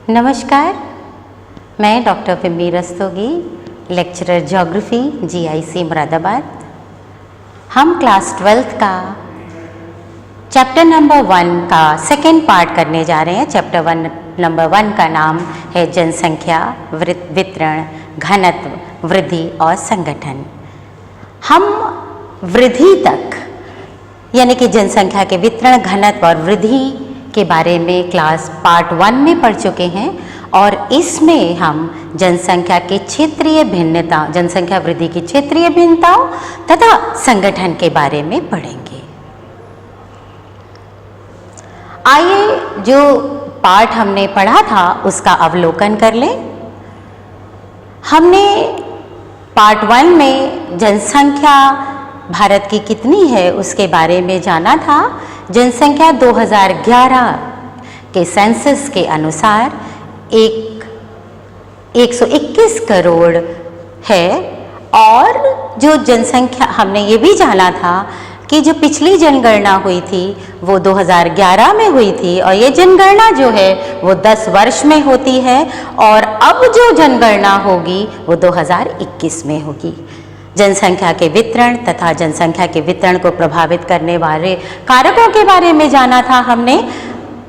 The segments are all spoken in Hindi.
नमस्कार, मैं doctor Pimmi Rastogi, lecturer geography GIC Moradabad. हम क्लास 12th का चैप्टर नंबर 1 का सेकेंड पार्ट करने जा रहे हैं। चैप्टर नंबर 1 का नाम है जनसंख्या, वितरण, घनत्व, वृद्धि और संगठन। हम वृद्धि तक यानी कि जनसंख्या के वितरण, घनत्व और वृद्धि के बारे में क्लास पार्ट 1 में पढ़ चुके हैं और इसमें हम जनसंख्या के क्षेत्रीय भिन्नता, जनसंख्या वृद्धि की क्षेत्रीय भिन्नताओं तथा संगठन के बारे में पढ़ेंगे। आइए जो पार्ट हमने पढ़ा था उसका अवलोकन कर लें। हमने पार्ट 1 में जनसंख्या भारत की कितनी है उसके बारे में जाना था। जनसंख्या 2011 के सेंसस के अनुसार 121 करोड़ है और जो जनसंख्या हमने ये भी जाना था कि जो पिछली जनगणना हुई थी वो 2011 में हुई थी और ये जनगणना जो है वो 10 वर्ष में होती है और अब जो जनगणना होगी वो 2021 में होगी। जनसंख्या के वितरण तथा जनसंख्या के वितरण को प्रभावित करने वाले कारकों के बारे में जाना था हमने।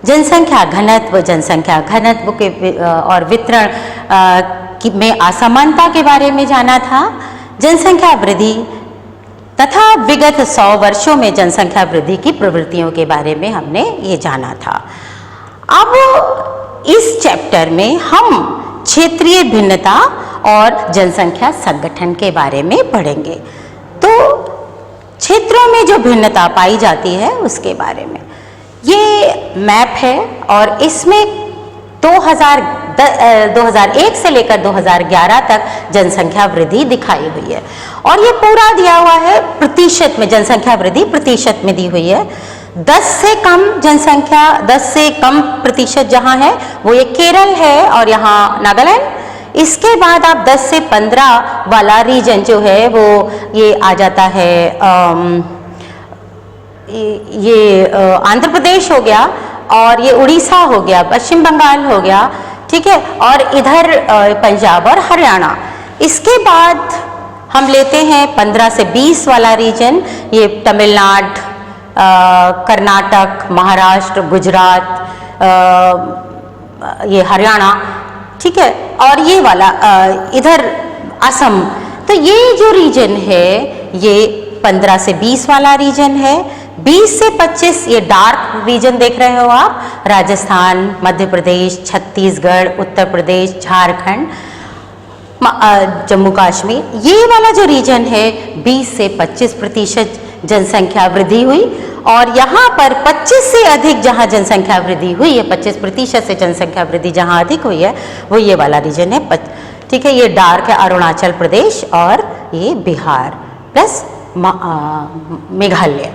जनसंख्या घनत्व के और वितरण में असमानता के बारे में जाना था। जनसंख्या वृद्धि तथा विगत 100 वर्षों में जनसंख्या वृद्धि की प्रवृत्तियों के बारे में हमने ये जाना था। अब इस चैप्टर में हम क्षेत्रीय भिन्नता और जनसंख्या संगठन के बारे में पढ़ेंगे। तो क्षेत्रों में जो भिन्नता पाई जाती है उसके बारे में ये मैप है और इसमें 2001 से लेकर 2011 तक जनसंख्या वृद्धि दिखाई हुई है और ये पूरा दिया हुआ है प्रतिशत में, जनसंख्या वृद्धि प्रतिशत में दी हुई है। 10 से कम जनसंख्या, 10 से कम प्रतिशत जहाँ है वो ये केरल है और यहाँ नागालैंड। इसके बाद आप 10 से 15 वाला रीजन जो है वो ये आ जाता है, आंध्र प्रदेश हो गया और ये उड़ीसा हो गया, पश्चिम बंगाल हो गया, ठीक है, और इधर पंजाब और हरियाणा। इसके बाद हम लेते हैं 15 से 20 वाला रीजन, ये तमिलनाडु, कर्नाटक, महाराष्ट्र, गुजरात, ये हरियाणा, ठीक है, और ये वाला इधर असम। तो ये जो रीजन है ये 15 से 20 वाला रीजन है। 20 से 25 ये डार्क रीजन देख रहे हो आप, राजस्थान, मध्य प्रदेश, छत्तीसगढ़, उत्तर प्रदेश, झारखंड, जम्मू कश्मीर। ये वाला जो रीजन है 20 से 25% जनसंख्या वृद्धि हुई और यहाँ पर 25 से अधिक जहाँ जनसंख्या वृद्धि हुई है, 25% से जनसंख्या वृद्धि जहाँ अधिक हुई है वो ये वाला रीजन है, ठीक है। ये डार्क है अरुणाचल प्रदेश और ये बिहार प्लस मेघालय।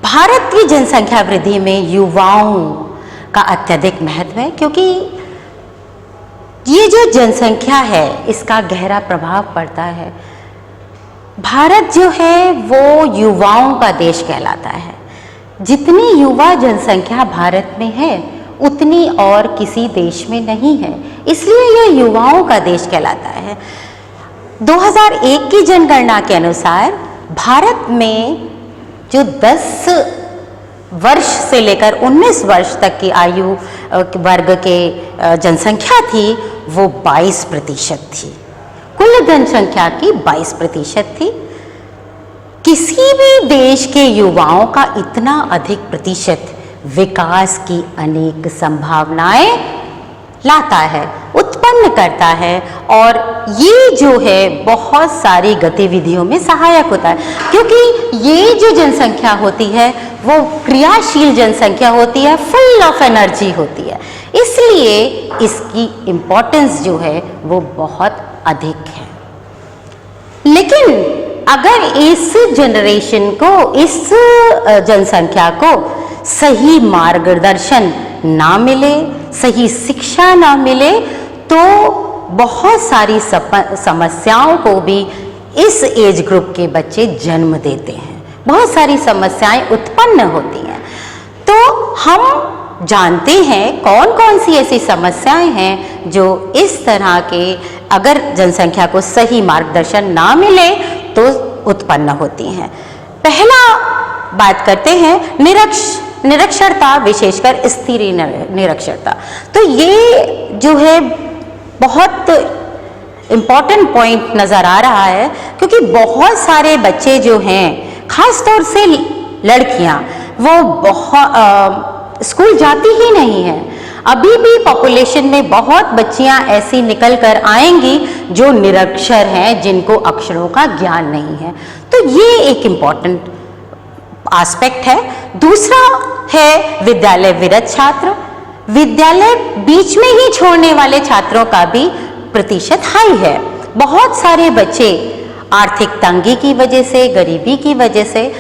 भारत की जनसंख्या वृद्धि में युवाओं का अत्यधिक महत्व है क्योंकि ये जो जनसंख्या है इसका गहरा प्रभाव पड़ता है। भारत जो है वो युवाओं का देश कहलाता है। जितनी युवा जनसंख्या भारत में है उतनी और किसी देश में नहीं है, इसलिए यह युवाओं का देश कहलाता है। 2001 की जनगणना के अनुसार भारत में जो 10 वर्ष से लेकर 19 वर्ष तक की आयु वर्ग के जनसंख्या थी वो 22% थी। कुल जनसंख्या की 22% थी। किसी भी देश के युवाओं का इतना अधिक प्रतिशत विकास की अनेक संभावनाएं लाता है, उत्पन्न करता है और ये जो है बहुत सारी गतिविधियों में सहायक होता है क्योंकि ये जो जनसंख्या होती है वो क्रियाशील जनसंख्या होती है, फुल ऑफ एनर्जी होती है, इसलिए इसकी इम्पोर्टेंस जो है वो बहुत अधिक है। लेकिन अगर इस जनरेशन को, इस जनसंख्या को सही मार्गदर्शन ना मिले, सही शिक्षा ना मिले तो बहुत सारी समस्याओं को भी इस एज ग्रुप के बच्चे जन्म देते हैं, बहुत सारी समस्याएं उत्पन्न होती हैं। तो हम जानते हैं कौन कौन सी ऐसी समस्याएं हैं जो इस तरह के अगर जनसंख्या को सही मार्गदर्शन ना मिले तो उत्पन्न होती हैं। पहला बात करते हैं निरक्षरता, विशेषकर स्त्री निरक्षरता। तो ये जो है बहुत इम्पॉर्टेंट पॉइंट नज़र आ रहा है, क्योंकि बहुत सारे बच्चे जो हैं, खास तौर से लड़कियां, वो बहुत स्कूल जाती ही नहीं है। अभी भी पॉपुलेशन में बहुत बच्चियां ऐसी निकल कर आएंगी जो निरक्षर हैं, जिनको अक्षरों का ज्ञान नहीं है। तो ये एक इम्पॉर्टेंट एस्पेक्ट है। दूसरा है विद्यालय विरत छात्र। विद्यालय बीच में ही छोड़ने वाले छात्रों का भी प्रतिशत हाई है। बहुत सारे बच्चे आर्थिक तंगी की वजह से, गरीबी की वजह से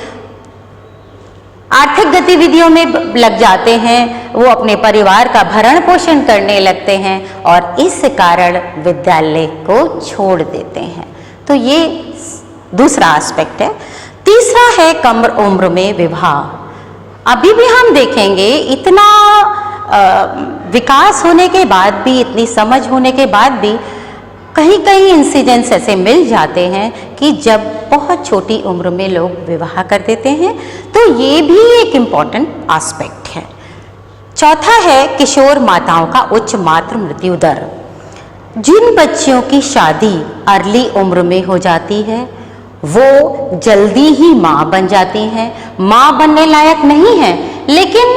आर्थिक गतिविधियों में लग जाते हैं, वो अपने परिवार का भरण पोषण करने लगते हैं और इस कारण विद्यालय को छोड़ देते हैं। तो ये दूसरा एस्पेक्ट है। तीसरा है कम उम्र में विवाह। अभी भी हम देखेंगे इतना विकास होने के बाद भी, इतनी समझ होने के बाद भी कहीं कहीं इंसिडेंट्स ऐसे मिल जाते हैं कि जब बहुत छोटी उम्र में लोग विवाह कर देते हैं। तो ये भी एक इम्पॉर्टेंट एस्पेक्ट है। चौथा है किशोर माताओं का उच्च मातृ मृत्यु दर। जिन बच्चियों की शादी अर्ली उम्र में हो जाती है वो जल्दी ही माँ बन जाती हैं। माँ बनने लायक नहीं है लेकिन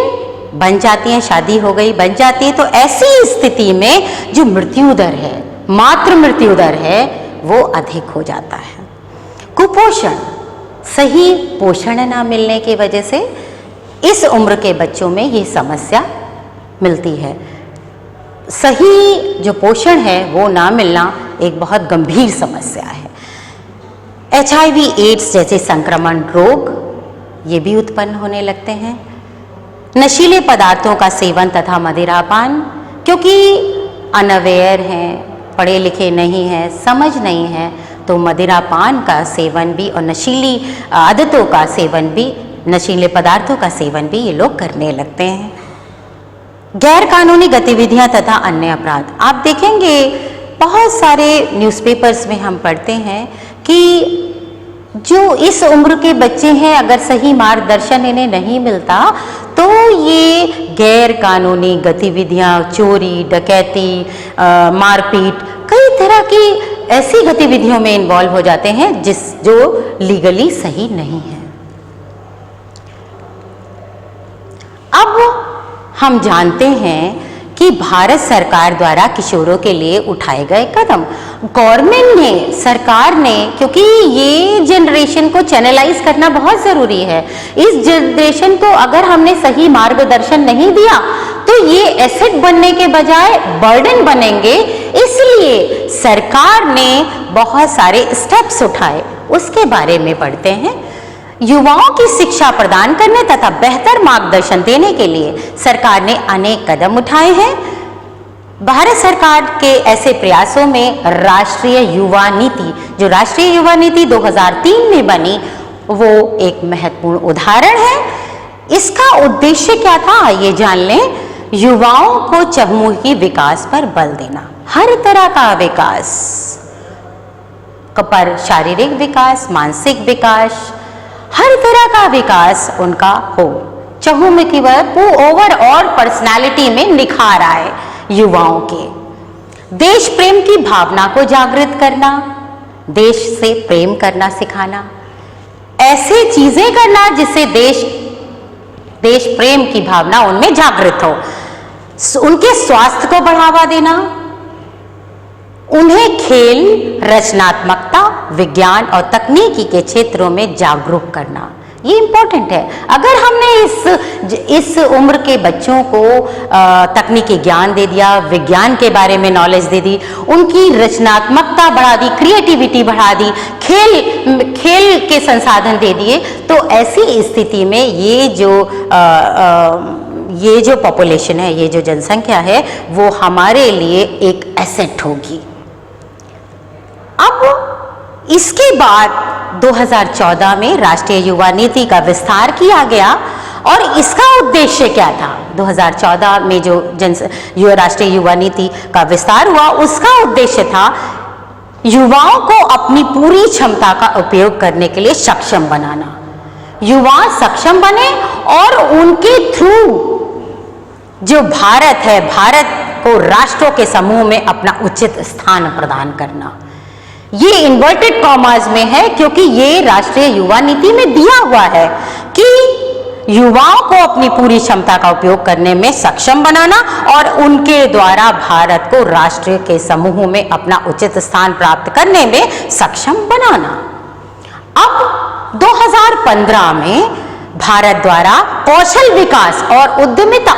बन जाती हैं, शादी हो गई बन जाती है। तो ऐसी स्थिति में जो मृत्यु दर है, मातृ मृत्यु दर है, वो अधिक हो जाता है। कुपोषण, सही पोषण ना मिलने की वजह से इस उम्र के बच्चों में ये समस्या मिलती है। सही जो पोषण है वो ना मिलना एक बहुत गंभीर समस्या है। HIV एड्स जैसे संक्रमण रोग ये भी उत्पन्न होने लगते हैं। नशीले पदार्थों का सेवन तथा मदिरापान, क्योंकि अनअवेयर हैं, पढ़े लिखे नहीं हैं, समझ नहीं है, तो मदिरापान का सेवन भी और नशीली आदतों का सेवन भी, नशीले पदार्थों का सेवन भी ये लोग करने लगते हैं। गैर कानूनी गतिविधियां तथा अन्य अपराध, आप देखेंगे बहुत सारे न्यूज़पेपर्स में हम पढ़ते हैं कि जो इस उम्र के बच्चे हैं अगर सही मार्गदर्शन इन्हें नहीं मिलता तो ये गैर कानूनी गतिविधियां, चोरी, डकैती, मारपीट, कई तरह की ऐसी गतिविधियों में इन्वॉल्व हो जाते हैं जो लीगली सही नहीं है। अब हम जानते हैं कि भारत सरकार द्वारा किशोरों के लिए उठाए गए कदम, गवर्नमेंट ने, सरकार ने, क्योंकि ये जनरेशन को चैनलाइज करना बहुत ज़रूरी है। इस जनरेशन को अगर हमने सही मार्गदर्शन नहीं दिया तो ये एसेट बनने के बजाय बर्डन बनेंगे। इसलिए सरकार ने बहुत सारे स्टेप्स उठाए, उसके बारे में पढ़ते हैं। युवाओं की शिक्षा प्रदान करने तथा बेहतर मार्गदर्शन देने के लिए सरकार ने अनेक कदम उठाए हैं। भारत सरकार के ऐसे प्रयासों में राष्ट्रीय युवा नीति, जो राष्ट्रीय युवा नीति 2003 में बनी, वो एक महत्वपूर्ण उदाहरण है। इसका उद्देश्य क्या था ये जान लें। युवाओं को चहुमुखी विकास पर बल देना, हर तरह का विकास, पर शारीरिक विकास, मानसिक विकास, हर तरह का विकास उनका हो, चहुमुखी ओवरऑल पर्सनालिटी में निखार आए युवाओं के। देश प्रेम की भावना को जागृत करना, देश से प्रेम करना सिखाना, ऐसी चीजें करना जिससे देश प्रेम की भावना उनमें जागृत हो, उनके स्वास्थ्य को बढ़ावा देना, उन्हें खेल, रचनात्मकता, विज्ञान और तकनीकी के क्षेत्रों में जागरूक करना, ये इम्पोर्टेंट है। अगर हमने इस उम्र के बच्चों को तकनीकी ज्ञान दे दिया, विज्ञान के बारे में नॉलेज दे दी, उनकी रचनात्मकता बढ़ा दी, क्रिएटिविटी बढ़ा दी, खेल के संसाधन दे दिए, तो ऐसी स्थिति में ये जो पॉपुलेशन है, ये जो जनसंख्या है, वो हमारे लिए एक एसेट होगी। अब इसके बाद 2014 में राष्ट्रीय युवा नीति का विस्तार किया गया और इसका उद्देश्य क्या था? 2014 में जो राष्ट्रीय युवा नीति का विस्तार हुआ, उसका उद्देश्य था युवाओं को अपनी पूरी क्षमता का उपयोग करने के लिए सक्षम बनाना। युवा सक्षम बने और उनके थ्रू जो भारत है, भारत को राष्ट्रों के समूह में अपना उचित स्थान प्रदान करना। ये इन्वर्टेड कॉमास में है क्योंकि ये राष्ट्रीय युवा नीति में दिया हुआ है कि युवाओं को अपनी पूरी क्षमता का उपयोग करने में सक्षम बनाना और उनके द्वारा भारत को राष्ट्र के समूह में अपना उचित स्थान प्राप्त करने में सक्षम बनाना। अब 2015 में भारत द्वारा कौशल विकास और उद्यमिता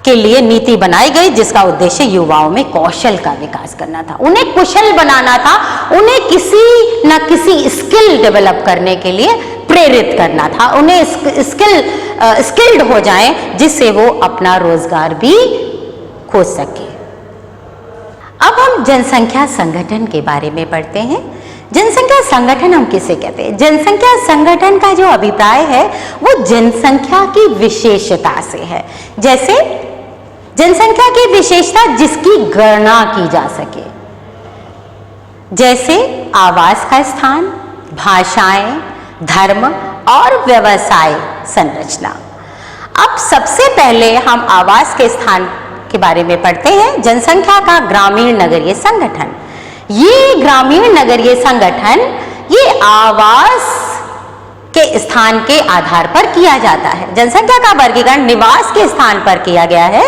के लिए नीति बनाई गई, जिसका उद्देश्य युवाओं में कौशल का विकास करना था, उन्हें कुशल बनाना था, उन्हें किसी न किसी स्किल डेवलप करने के लिए प्रेरित करना था, उन्हें स्किल्ड हो जाएं जिससे वो अपना रोजगार भी खोज सके। अब हम जनसंख्या संगठन के बारे में पढ़ते हैं। जनसंख्या संगठन हम किसे कहते हैं? जनसंख्या संगठन का जो अभिप्राय है वो जनसंख्या की विशेषता से है। जैसे जनसंख्या की विशेषता जिसकी गणना की जा सके, जैसे आवास का स्थान, भाषाएं, धर्म और व्यवसाय संरचना। अब सबसे पहले हम आवास के स्थान के बारे में पढ़ते हैं। जनसंख्या का ग्रामीण नगरीय संगठन। ये ग्रामीण नगरीय संगठन ये आवास के स्थान के आधार पर किया जाता है। जनसंख्या का वर्गीकरण निवास के स्थान पर किया गया है।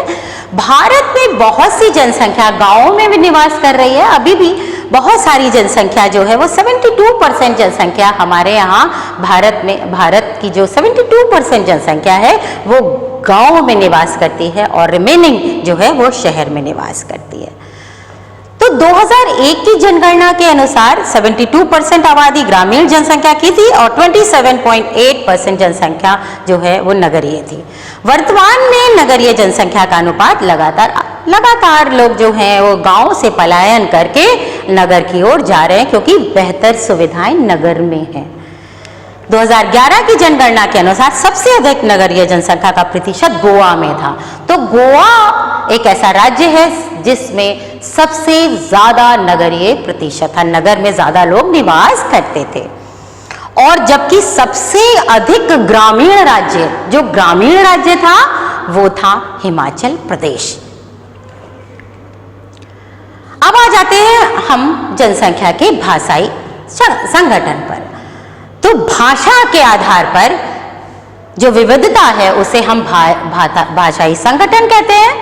भारत में बहुत सी जनसंख्या गांवों में भी निवास कर रही है। अभी भी बहुत सारी जनसंख्या जो है वो 72% जनसंख्या हमारे यहाँ भारत की जो 72% जनसंख्या है वो गांव में निवास करती है और रिमेनिंग जो है वो शहर में निवास करती है। तो 2001 की जनगणना के अनुसार 72% आबादी ग्रामीण जनसंख्या की थी और 27.8% जनसंख्या जो है वो नगरीय थी। वर्तमान में नगरीय जनसंख्या का अनुपात लगातार लोग जो हैं वो गांव से पलायन करके नगर की ओर जा रहे हैं क्योंकि बेहतर सुविधाएं नगर में हैं। 2011 की जनगणना के अनुसार सबसे अधिक नगरीय जनसंख्या का प्रतिशत गोवा में था। तो गोवा एक ऐसा राज्य है जिसमें सबसे ज्यादा नगरीय प्रतिशत था, नगर में ज्यादा लोग निवास करते थे। और जबकि सबसे अधिक ग्रामीण राज्य, जो ग्रामीण राज्य था वो था हिमाचल प्रदेश। अब आ जाते हैं हम जनसंख्या के भाषाई संगठन पर। तो भाषा के आधार पर जो विविधता है उसे हम भाषाई संगठन कहते हैं।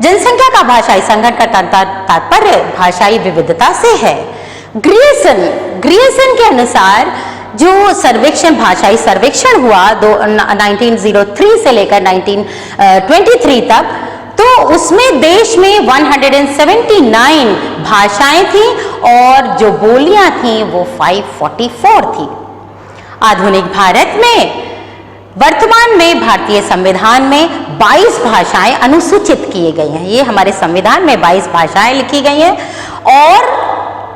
जनसंख्या का भाषाई संगठन का तात्पर्य भाषाई विविधता से है। ग्रियसन के अनुसार जो भाषाई सर्वेक्षण हुआ 1903 से लेकर 1923 तक, तो उसमें देश में 179 भाषाएं थी और जो बोलियां थी वो 544 थी। आधुनिक भारत में वर्तमान में भारतीय संविधान में 22 भाषाएं अनुसूचित किए गई हैं। ये हमारे संविधान में 22 भाषाएं लिखी गई हैं और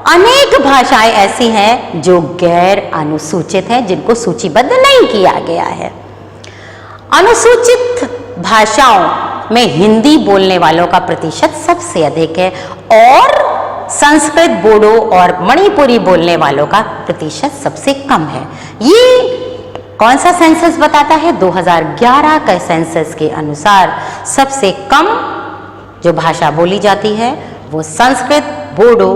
अनेक भाषाएं ऐसी हैं जो गैर अनुसूचित हैं, जिनको सूचीबद्ध नहीं किया गया है। अनुसूचित भाषाओं में हिंदी बोलने वालों का प्रतिशत सबसे अधिक है और संस्कृत, बोडो और मणिपुरी बोलने वालों का प्रतिशत सबसे कम है। ये कौन सा सेंसस बताता है? 2011 का सेंसस के अनुसार सबसे कम जो भाषा बोली जाती है वो संस्कृत, बोडो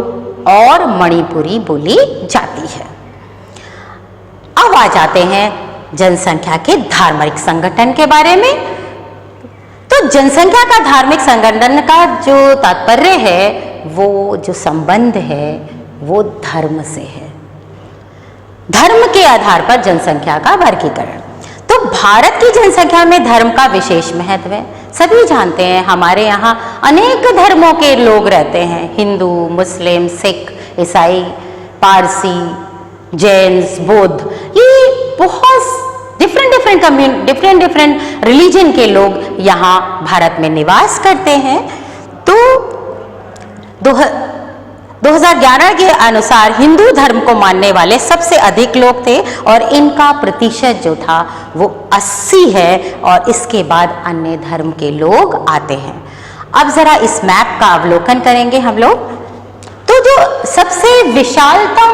और मणिपुरी बोली जाती है। अब आ जाते हैं जनसंख्या के धार्मिक संगठन के बारे में। तो जनसंख्या का धार्मिक संगठन का जो तात्पर्य है, वो जो संबंध है वो धर्म से है। धर्म के आधार पर जनसंख्या का वर्गीकरण। तो भारत की जनसंख्या में धर्म का विशेष महत्व है। सभी जानते हैं हमारे यहाँ अनेक धर्मों के लोग रहते हैं, हिंदू, मुस्लिम, सिख, ईसाई, पारसी, जैन, बौद्ध, ये बहुत डिफरेंट रिलीजन के लोग यहाँ भारत में निवास करते हैं। तो 2011 के अनुसार हिंदू धर्म को मानने वाले सबसे अधिक लोग थे और इनका प्रतिशत जो था वो 80 है और इसके बाद अन्य धर्म के लोग आते हैं। अब जरा इस मैप का अवलोकन करेंगे हम लोग। तो जो सबसे विशालतम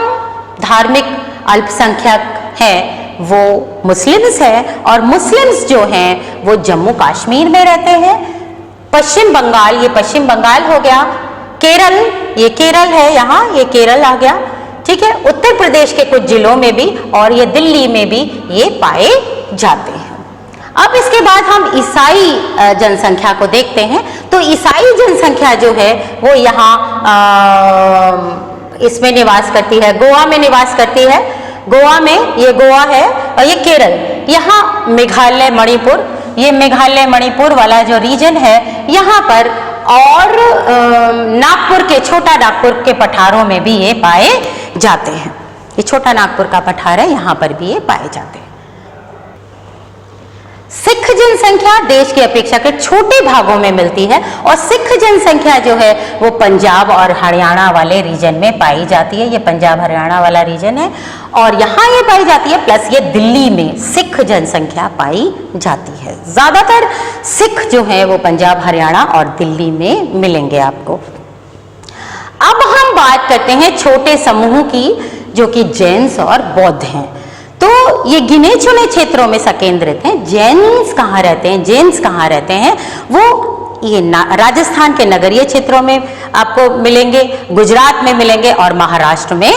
धार्मिक अल्पसंख्यक है वो मुस्लिम्स है और मुस्लिम्स जो हैं वो जम्मू कश्मीर में रहते हैं। पश्चिम बंगाल, ये पश्चिम बंगाल हो गया, केरल, ये केरल है, यहाँ ये केरल आ गया, ठीक है। उत्तर प्रदेश के कुछ जिलों में भी और ये दिल्ली में भी ये पाए जाते हैं। अब इसके बाद हम ईसाई जनसंख्या को देखते हैं। तो ईसाई जनसंख्या जो है वो यहाँ इसमें निवास करती है, गोवा में निवास करती है। गोवा में, ये गोवा है और ये केरल, यहाँ मेघालय मणिपुर, ये मेघालय मणिपुर वाला जो रीजन है यहाँ पर, और नागपुर के, छोटा नागपुर के पठारों में भी ये पाए जाते हैं। ये छोटा नागपुर का पठार है, यहाँ पर भी ये पाए जाते हैं। सिख जनसंख्या देश की अपेक्षा के छोटे भागों में मिलती है और सिख जनसंख्या जो है वो पंजाब और हरियाणा वाले रीजन में पाई जाती है। ये पंजाब हरियाणा वाला रीजन है और यहाँ ये पाई जाती है, प्लस ये दिल्ली में सिख जनसंख्या पाई जाती है। ज्यादातर सिख जो है वो पंजाब, हरियाणा और दिल्ली में मिलेंगे आपको। अब हम बात करते हैं छोटे समूह की, जो कि जैन्स और बौद्ध हैं। तो ये गिने चुने क्षेत्रों में संकेंद्रित हैं। जैन्स कहाँ रहते हैं, जैन्स कहाँ रहते हैं, वो ये राजस्थान के नगरीय क्षेत्रों में आपको मिलेंगे, गुजरात में मिलेंगे और महाराष्ट्र में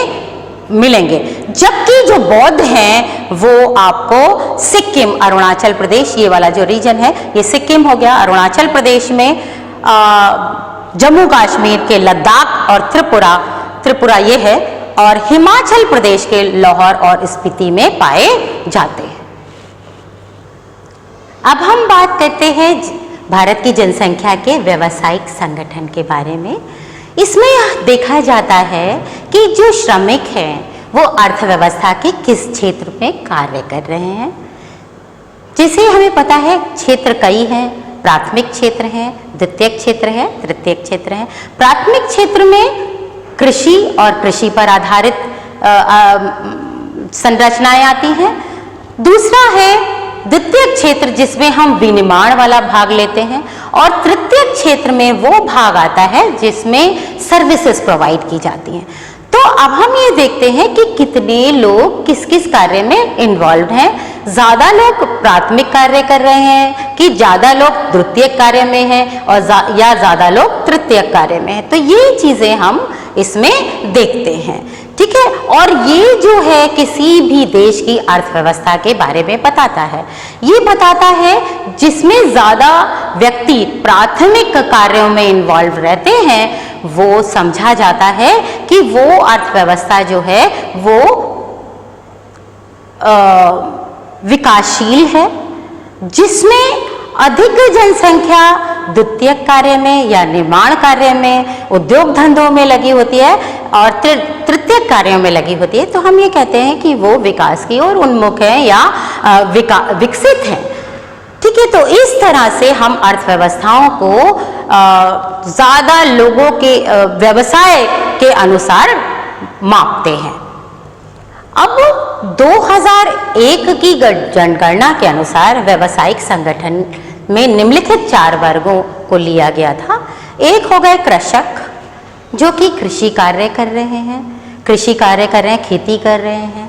मिलेंगे। जबकि जो बौद्ध हैं वो आपको सिक्किम, अरुणाचल प्रदेश, ये वाला जो रीजन है ये सिक्किम हो गया, अरुणाचल प्रदेश में, जम्मू कश्मीर के लद्दाख और त्रिपुरा ये है, और हिमाचल प्रदेश के लाहौर और स्पीति में पाए जाते हैं। अब हम बात करते हैं भारत की जनसंख्या के व्यावसायिक संगठन के बारे में। इसमें देखा जाता है कि जो श्रमिक हैं वो अर्थव्यवस्था के किस क्षेत्र में कार्य कर रहे हैं। जैसे हमें पता है क्षेत्र कई हैं, प्राथमिक क्षेत्र है, द्वितीयक क्षेत्र है, तृतीयक क्षेत्र है। प्राथमिक क्षेत्र में कृषि और कृषि पर आधारित संरचनाएं आती हैं। दूसरा है द्वितीयक क्षेत्र, जिसमें हम विनिर्माण वाला भाग लेते हैं, और तृतीयक क्षेत्र में वो भाग आता है जिसमें सर्विसेज प्रोवाइड की जाती हैं। तो अब हम ये देखते हैं कि कितने लोग किस किस कार्य में इन्वॉल्व हैं। ज्यादा लोग प्राथमिक कार्य कर रहे हैं कि ज्यादा लोग द्वितीयक कार्य में हैं, और या ज्यादा लोग तृतीयक कार्य में हैं। तो ये चीजें हम इसमें देखते हैं, ठीक है। और ये जो है किसी भी देश की अर्थव्यवस्था के बारे में बताता है। ये बताता है जिसमें ज्यादा व्यक्ति प्राथमिक कार्यों में इन्वॉल्व रहते हैं, वो समझा जाता है कि वो अर्थव्यवस्था जो है वो विकासशील है। जिसमें अधिक जनसंख्या द्वितीयक कार्य में या निर्माण कार्य में, उद्योग धंधों में लगी होती है और तृतीयक कार्यों में लगी होती है, तो हम ये कहते हैं कि वो विकास की ओर उन्मुख है या विकसित है, ठीक है। तो इस तरह से हम अर्थव्यवस्थाओं को ज्यादा लोगों के व्यवसाय के अनुसार मापते हैं। अब 2001 की जनगणना के अनुसार व्यावसायिक संगठन में निम्नलिखित 4 वर्गों को लिया गया था। एक हो गए कृषक, जो कि कृषि कार्य कर रहे हैं, खेती कर रहे हैं।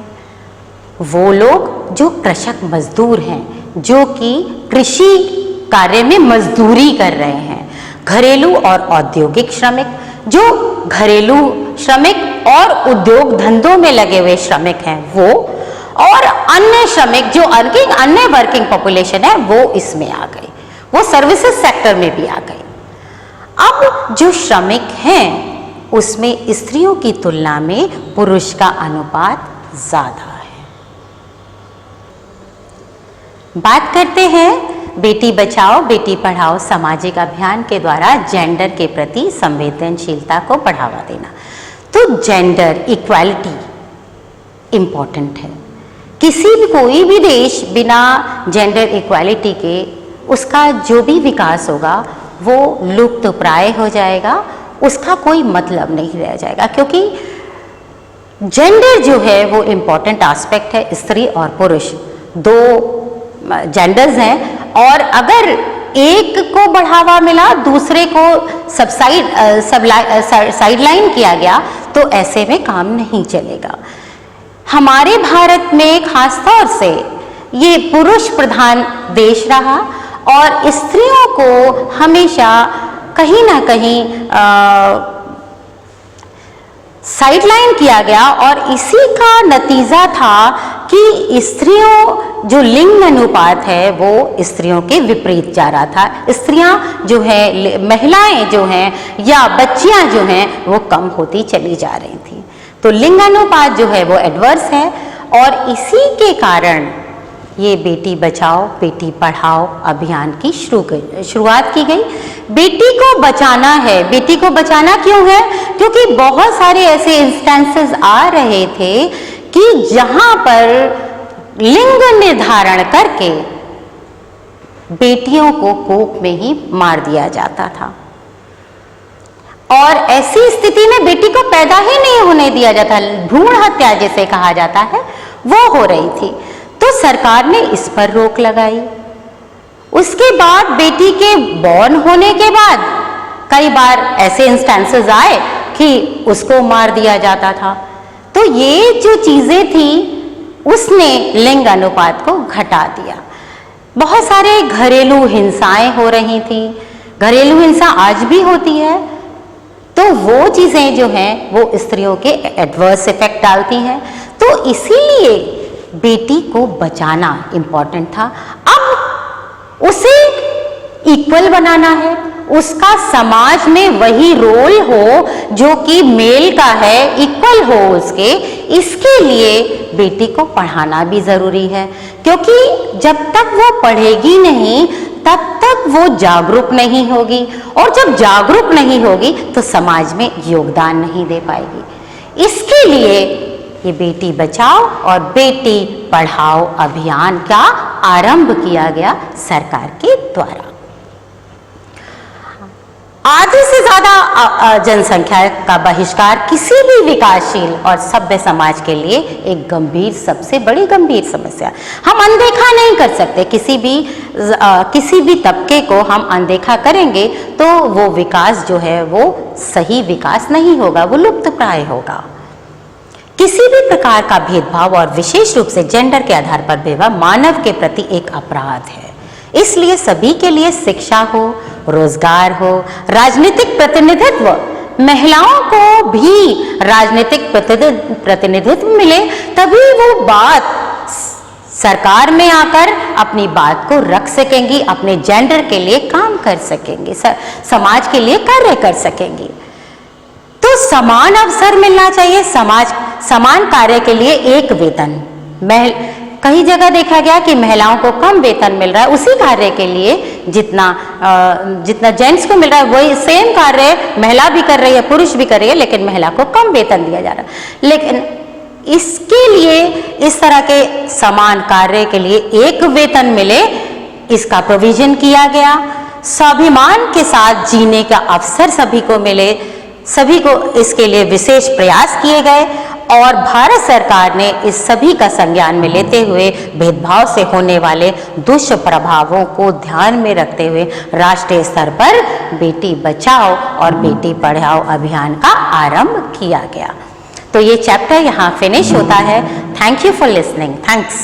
वो लोग जो कृषक मजदूर हैं, जो कि कृषि कार्य में मजदूरी कर रहे हैं। घरेलू और औद्योगिक श्रमिक, जो घरेलू श्रमिक और उद्योग धंधों में लगे हुए श्रमिक हैं वो, और अन्य श्रमिक जो अन्य वर्किंग पॉपुलेशन है वो इसमें आ गई, वो सर्विसेज सेक्टर में भी आ गई। अब जो श्रमिक हैं उसमें स्त्रियों की तुलना में पुरुष का अनुपात ज्यादा है। बात करते हैं बेटी बचाओ बेटी पढ़ाओ सामाजिक अभियान के द्वारा जेंडर के प्रति संवेदनशीलता को बढ़ावा देना। तो जेंडर इक्वालिटी इम्पोर्टेंट है। कोई भी देश बिना जेंडर इक्वालिटी के उसका जो भी विकास होगा वो लुप्त प्राय हो जाएगा। उसका कोई मतलब नहीं रह जाएगा, क्योंकि जेंडर जो है वो इम्पॉर्टेंट एस्पेक्ट है। स्त्री और पुरुष दो जेंडर्स हैं, और अगर एक को बढ़ावा मिला, दूसरे को साइडलाइन किया गया, तो ऐसे में काम नहीं चलेगा। हमारे भारत में खासतौर से ये पुरुष प्रधान देश रहा, और स्त्रियों को हमेशा कहीं ना कहीं साइडलाइन किया गया, और इसी का नतीजा था कि स्त्रियों जो लिंग अनुपात है वो स्त्रियों के विपरीत जा रहा था। स्त्रियां जो है, महिलाएं जो हैं या बच्चियां जो हैं वो कम होती चली जा रही थी। तो लिंग अनुपात जो है वो एडवर्स है, और इसी के कारण ये बेटी बचाओ बेटी पढ़ाओ अभियान की शुरुआत की गई। बेटी को बचाना है। बेटी को बचाना क्यों है? क्योंकि बहुत सारे ऐसे इंस्टेंसेस आ रहे थे कि जहां पर लिंग निर्धारण करके बेटियों को कोख में ही मार दिया जाता था, और ऐसी स्थिति में बेटी को पैदा ही नहीं होने दिया जाता। भ्रूण हत्या जिसे कहा जाता है वो हो रही थी। तो सरकार ने इस पर रोक लगाई। उसके बाद बेटी के बॉर्न होने के बाद कई बार ऐसे इंस्टेंसेस आए कि उसको मार दिया जाता था। तो ये जो चीजें थी उसने लिंग अनुपात को घटा दिया। बहुत सारे घरेलू हिंसाएं हो रही थी। घरेलू हिंसा आज भी होती है, तो वो चीजें जो हैं वो स्त्रियों के एडवर्स इफेक्ट डालती हैं। तो इसीलिए बेटी को बचाना इम्पॉर्टेंट था। अब उसे इक्वल बनाना है, उसका समाज में वही रोल हो जो कि मेल का है, इक्वल हो उसके। इसके लिए बेटी को पढ़ाना भी जरूरी है, क्योंकि जब तक वो पढ़ेगी नहीं तब तक वो जागरूक नहीं होगी, और जब जागरूक नहीं होगी तो समाज में योगदान नहीं दे पाएगी। इसके लिए ये बेटी बचाओ और बेटी पढ़ाओ अभियान का आरंभ किया गया सरकार के द्वारा। आधे से ज्यादा जनसंख्या का बहिष्कार किसी भी विकासशील और सभ्य समाज के लिए एक गंभीर, सबसे बड़ी गंभीर समस्या। हम अनदेखा नहीं कर सकते। किसी भी तबके को हम अनदेखा करेंगे तो वो विकास जो है वो सही विकास नहीं होगा, वो लुप्त प्राय होगा। किसी भी प्रकार का भेदभाव और विशेष रूप से जेंडर के आधार पर भेदभाव मानव के प्रति एक अपराध है। इसलिए सभी के लिए शिक्षा हो, रोजगार हो, राजनीतिक प्रतिनिधित्व, महिलाओं को भी राजनीतिक प्रतिनिधित्व मिले, तभी वो बात सरकार में आकर अपनी बात को रख सकेंगी, अपने जेंडर के लिए काम कर सकेंगी, समाज के लिए कार्य कर सकेंगी। तो समान अवसर मिलना चाहिए, समान कार्य के लिए एक वेतन। कई जगह देखा गया कि महिलाओं को कम वेतन मिल रहा है, उसी कार्य के लिए जितना जेंट्स को मिल रहा है वही सेम कार्य महिला भी कर रही है, पुरुष भी कर रही है, लेकिन महिला को कम वेतन दिया जा रहा है। लेकिन इसके लिए, इस तरह के समान कार्य के लिए एक वेतन मिले, इसका प्रोविजन किया गया। स्वाभिमान के साथ जीने का अवसर सभी को मिले, सभी को इसके लिए विशेष प्रयास किए गए, और भारत सरकार ने इस सभी का संज्ञान में लेते हुए भेदभाव से होने वाले दुष्प्रभावों को ध्यान में रखते हुए राष्ट्रीय स्तर पर बेटी बचाओ और बेटी पढ़ाओ अभियान का आरंभ किया गया। तो ये चैप्टर यहाँ फिनिश होता है। Thank you for listening. Thanks.